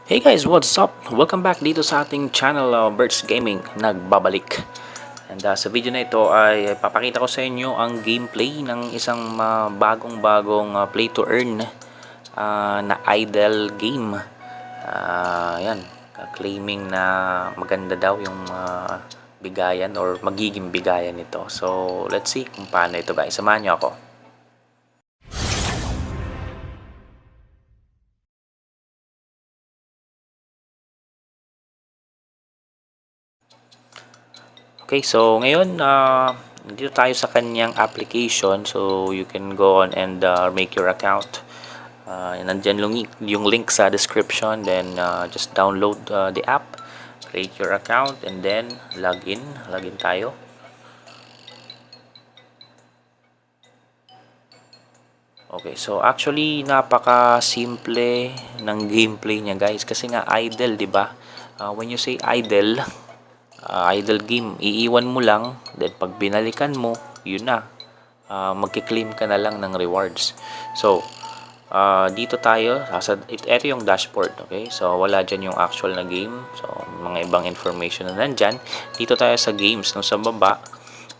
Hey guys, what's up? Welcome back dito sa ating channel, Birds Gaming, nagbabalik. And sa video na ito ay papakita ko sa inyo ang gameplay ng isang bagong-bagong play to earn na idle game. Yan, claiming na maganda daw yung bigayan or magiging bigayan nito. So, let's see kung paano ito guys. Samahan nyo ako. Okay, so ngayon dito tayo sa kanyang application, so you can go on and make your account. Nandyan yung link sa description, then just download the app, create your account, and then login tayo. Okay, so actually napaka simple ng gameplay niya guys, kasi nga idle, di ba? When you say idle game, iiwan mo lang, then pag binalikan mo, yun na, magki-claim ka na lang ng rewards. So dito tayo, ito yung dashboard, okay? So wala dyan yung actual na game, so mga ibang information na nandyan. Dito tayo sa games, no, sa baba,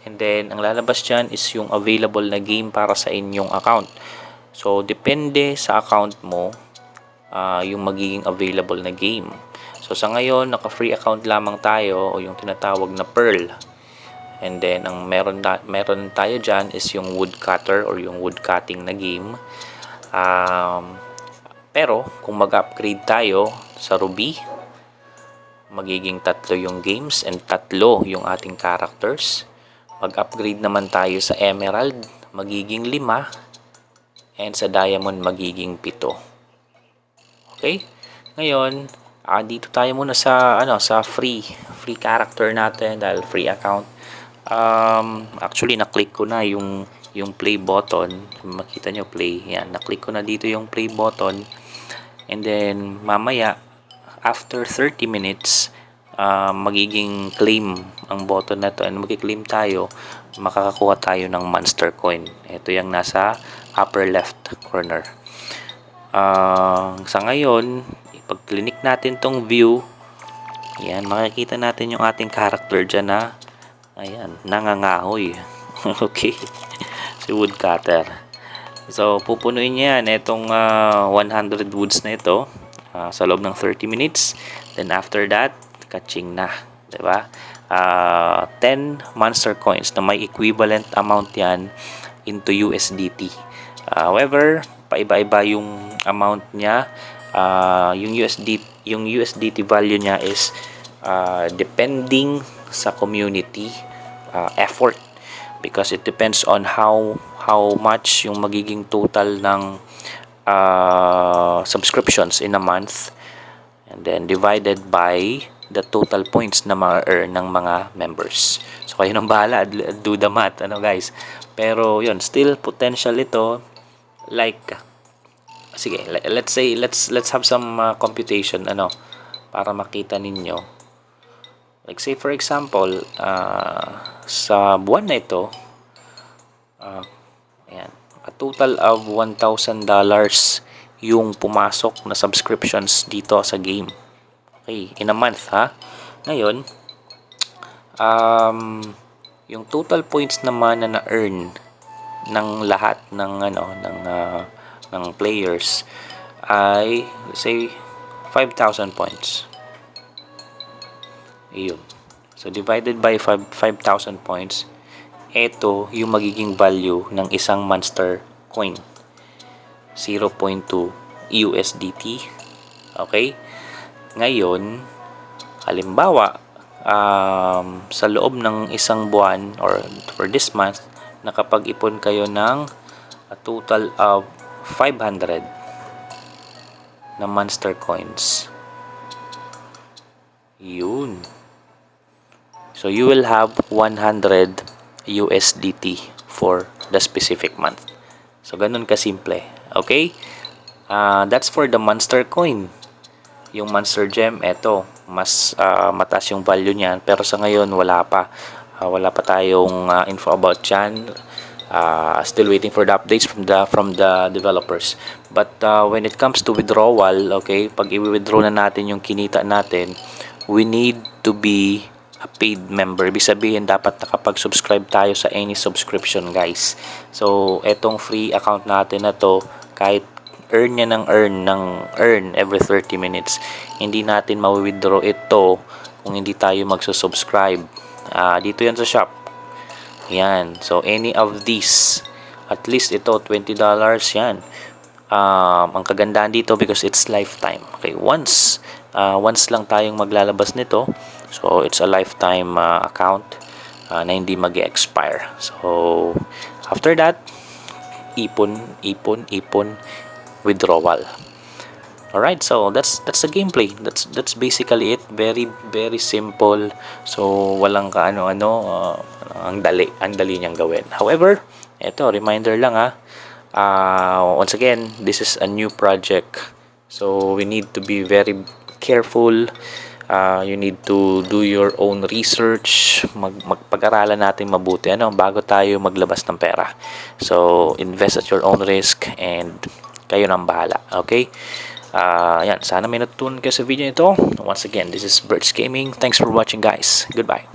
and then ang lalabas dyan is yung available na game para sa inyong account. So depende sa account mo yung magiging available na game. So sa ngayon, naka-free account lamang tayo, o yung tinatawag na Pearl. And then ang meron tayo diyan is yung woodcutter or yung woodcutting na game. Pero kung mag-upgrade tayo sa Ruby, magiging 3 yung games and 3 yung ating characters. Mag-upgrade naman tayo sa Emerald, magiging 5, and sa Diamond magiging 7. Okay? Ngayon, dito tayo muna sa sa free character natin dahil free account. Actually na-click ko na yung play button. Makita nyo, play. Yan, na-click ko na dito yung play button. And then mamaya after 30 minutes magiging claim ang button na to, and magki-claim tayo, makakakuha tayo ng monster coin. Ito yung nasa upper left corner. Sa ngayon, pag click natin tong view, yan, makikita natin yung ating character dyan na, ayan, nangangahoy. Okay, si woodcutter. So pupunuin niya yan itong 100 woods na ito sa loob ng 30 minutes. Then after that, catching na, diba? 10 monster coins na may equivalent amount yan into USDT. However, paiba-iba yung amount niya. Yung USDT value niya is depending sa community effort, because it depends on how much yung magiging total ng subscriptions in a month, and then divided by the total points na ma-earn ng mga members. So kayo nang bahala, do the math, guys. Pero yun, still potential ito. Like, sige, let's say let's have some computation para makita ninyo. Like say for example, sa buwan na ito, ayan, a total of $1,000 yung pumasok na subscriptions dito sa game. Okay, in a month ha. Ngayon, yung total points naman na na-earn ng lahat ng ng players ay, let's say, 5,000 points. Ayun. So divided by 5,000 points, ito yung magiging value ng isang monster coin. 0.2 USDT. Okay? Ngayon, halimbawa, sa loob ng isang buwan or for this month, nakapag-ipon kayo ng a total of 500 na monster coins. Yun. So you will have 100 USDT for the specific month. So ganun kasimple. Okay? That's for the monster coin. Yung monster gem, eto, mas mataas yung value niyan, pero sa ngayon wala pa tayong info about yan. Still waiting for the updates from the developers. But when it comes to withdrawal, okay, pag i-withdraw na natin yung kinita natin, we need to be a paid member. Ibig sabihin, dapat nakapag-subscribe tayo sa any subscription, guys. So, etong free account natin na to, kahit earn niya ng earn every 30 minutes, hindi natin ma-withdraw ito kung hindi tayo magsusubscribe. Dito yan sa shop. Yan. So, any of these, at least ito, $20 yan. Ang kagandahan dito because it's lifetime. Okay, once lang tayong maglalabas nito. So, it's a lifetime account na hindi mag-expire. So, after that, ipon, withdrawal. Alright, so that's the gameplay. That's basically it. Very very simple. So walang kaano-ano, ang dali niyang gawin. However, ito reminder lang once again, this is a new project. So we need to be very careful. You need to do your own research, magpag-aralan natin mabuti bago tayo maglabas ng pera. So invest at your own risk and kayo nang bahala. Okay? Yan, sana may natutunan kayo sa video nito. Once again, this is Birds Gaming. Thanks for watching, guys. Goodbye.